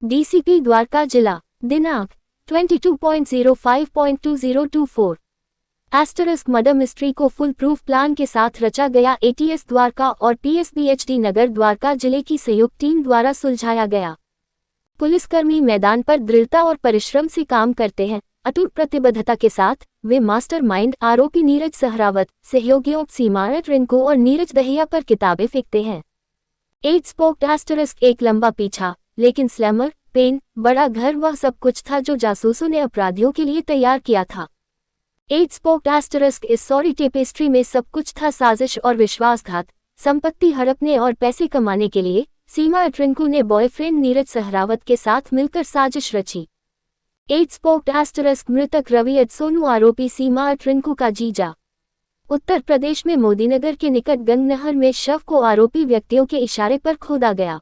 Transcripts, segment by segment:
DCP Dwarka जिला दिनांक 22.05.2024 asterisk murder mystery को फुल प्रूफ प्लान के साथ रचा गया एटीएस द्वारका और पीएसबीएचडी नगर द्वारका जिले की संयुक्त टीम द्वारा सुलझाया गया। पुलिसकर्मी मैदान पर दृढ़ता और परिश्रम से काम करते हैं। अटूट प्रतिबद्धता के साथ वे मास्टरमाइंड आरोपी नीरज सहरावत, सहयोगियों सीमा रिंकू और नीरज दहिया पर किताबें फेंकते हैं। 8 स्पोक्ड एस्टरिस्क एक लंबा पीछा, लेकिन स्लैमर, पेन, बड़ा घर वह सब कुछ था जो जासूसों ने अपराधियों के लिए तैयार किया था। 8 स्पोक्ड एस्टरिस्क इस सॉरी टेपेस्ट्री में सब कुछ था, साजिश और विश्वासघात, संपत्ति हड़पने और पैसे कमाने के लिए सीमा रिंकू ने बॉयफ्रेंड नीरज सहरावत के साथ मिलकर साजिश रची। 8 स्पोक्ड एस्टरिस्क मृतक रवि सोनू आरोपी सीमा रिंकू का जीजा। उत्तर प्रदेश में मोदीनगर के निकट गंग नहर में शव को आरोपी व्यक्तियों के इशारे पर खोदा गया।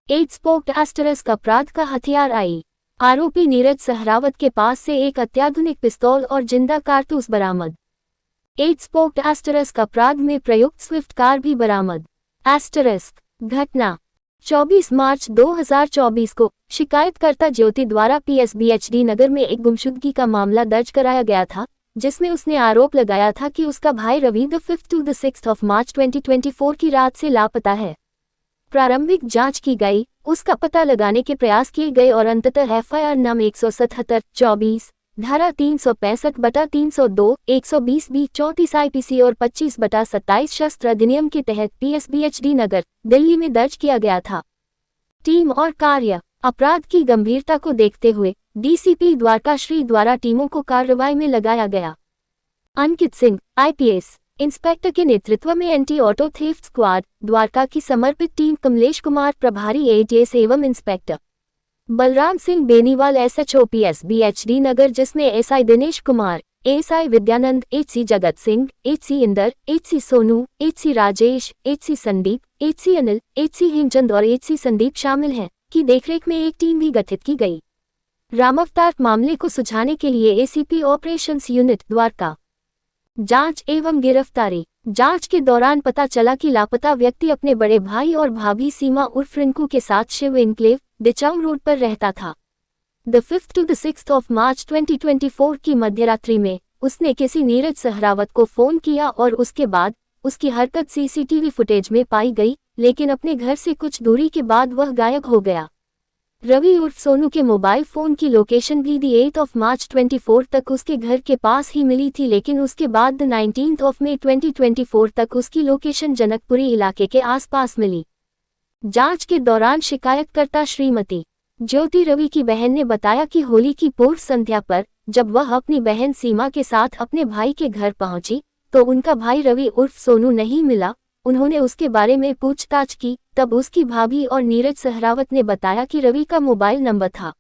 8 स्पोक्ड एस्टरिस्क अपराध का हथियार आई। आरोपी नीरज सहरावत के पास से एक अत्याधुनिक पिस्तौल और जिंदा कारतूस बरामद। 8 स्पोक्ड एस्टरिस्क अपराध में प्रयुक्त स्विफ्ट कार भी बरामद। एस्टरिस्क घटना 24 मार्च 2024 को शिकायतकर्ता ज्योति द्वारा पीएसबीएचडी नगर में एक गुमशुदगी का मामला दर्ज कराया गया था, जिसमें उसने आरोप लगाया था कि उसका भाई रवि 5 to 6 मार्च 2024 की रात से लापता है। प्रारंभिक जांच की गई, उसका पता लगाने के प्रयास किए गए और अंततः एफआईआर नंबर 177/24, धारा 365/302, 120B 34 आईपीसी और 25/27 शस्त्र अधिनियम के तहत पीएसबीएचडी नगर, दिल्ली में दर्ज किया गया था। टीम और कार्य अपराध की गंभीरता को देखते हुए डीसीपी द्वारका श्री द्वारा टीमों को कार्रवाई में लगाया गया। अंकित सिंह आईपीएस इंस्पेक्टर के नेतृत्व में anti auto theft squad Dwarka की समर्पित टीम कमलेश कुमार प्रभारी एटीएस एवं inspector Balram Singh Beniwal SHO PSBHD Nagar, जिसमें SI Dinesh Kumar, ASI Vidyanand, HC Jagat Singh, HC Inder, HC Sonu, HC Rajesh, HC Sandeep, HC Anil, HC Hemchand और एचसी संदीप शामिल हैं की देखरेख में एक टीम भी गठित की गई। रामावतार मामले को सुलझाने के लिए एसीपी ऑपरेशंस यूनिट द्वारका। जांच एवं गिरफ्तारी। जांच के दौरान पता चला कि लापता व्यक्ति अपने बड़े भाई और भाभी सीमा उर्फ रिंकू के साथ शिव एन्क्लेव, डिचाऊ रोड पर रहता था। 5 to 6 मार्च 2024 की मध्यरात्रि में उसने किसी नीरज सहरावत को फोन किया और उसके बाद उसकी हरकत सीसीटीवी फुटेज में पाई गई, लेकिन अपने घर से कुछ दूरी के बाद वह गायब हो गया। रवि उर्फ सोनू के मोबाइल फोन की लोकेशन भी 8 मार्च 24 तक उसके घर के पास ही मिली थी, लेकिन उसके बाद 19 मई 2024 तक उसकी लोकेशन जनकपुरी इलाके के आसपास मिली। जांच के दौरान शिकायतकर्ता श्रीमती ज्योति रवि की बहन ने बताया कि होली की पूर्व संध्या पर जब वह अपनी बहन सीमा के साथ अपने भाई के घर पहुंची तो उनका भाई रवि उर्फ सोनू नहीं मिला। उन्होंने उसके बारे में पूछताछ की, तब उसकी भाभी और नीरज सहरावत ने बताया कि रवि का मोबाइल नंबर था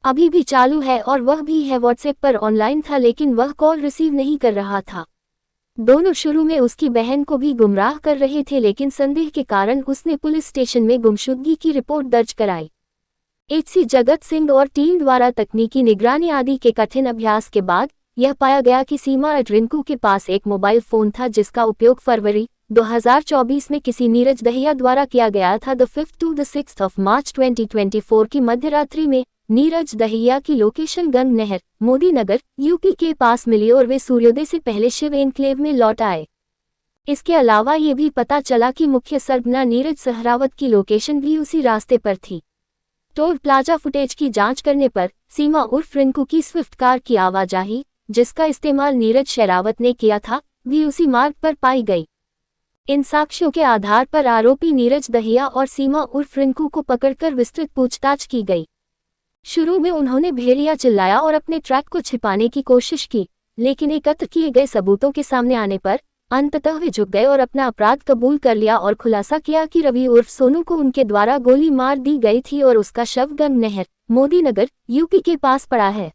अभी भी चालू है और वह भी है व्हाट्सएप पर ऑनलाइन था, लेकिन वह कॉल रिसीव नहीं कर रहा था। दोनों शुरू में उसकी बहन को भी गुमराह कर रहे थे, लेकिन संदेह के कारण उसने पुलिस स्टेशन में गुमशुदगी की रिपोर्ट दर्ज कराई। एचसी जगत सिंह और टीम द्वारा तकनीकी निगरानी आदि के कठिन अभ्यास के बाद यह पाया गया कि सीमा रिंकू के पास एक मोबाइल फोन था, जिसका उपयोग फरवरी 2024 में किसी नीरज दहिया द्वारा किया गया था। 5 to 6 मार्च 2024 की मध्यरात्रि में नीरज दहिया की लोकेशन गंग नहर, मोदीनगर, यूपी के पास मिली और वे सूर्योदय से पहले शिव एन्क्लेव में लौट आए। इसके अलावा ये भी पता चला कि मुख्य सरगना नीरज सहरावत की लोकेशन भी उसी रास्ते पर थी। टोल प्लाजा फुटेज की जांच करने पर सीमा उर्फ रिंकू की स्विफ्ट कार की आवाजाही, जिसका इस्तेमाल नीरज शेरावत ने किया था, भी उसी मार्ग पर पाई गई। इन साक्ष्यों के आधार पर आरोपी नीरज दहिया और सीमा उर्फ रिंकू को पकड़कर विस्तृत पूछताछ की गई। शुरू में उन्होंने भेड़िया चिल्लाया और अपने ट्रैक को छिपाने की कोशिश की, लेकिन एकत्र किए गए सबूतों के सामने आने पर अंततः वे झुक गए और अपना अपराध कबूल कर लिया और खुलासा किया कि रवि उर्फ सोनू को उनके द्वारा गोली मार दी गई थी और उसका शव गंग नहर, मोदीनगर, यूपी के पास पड़ा है।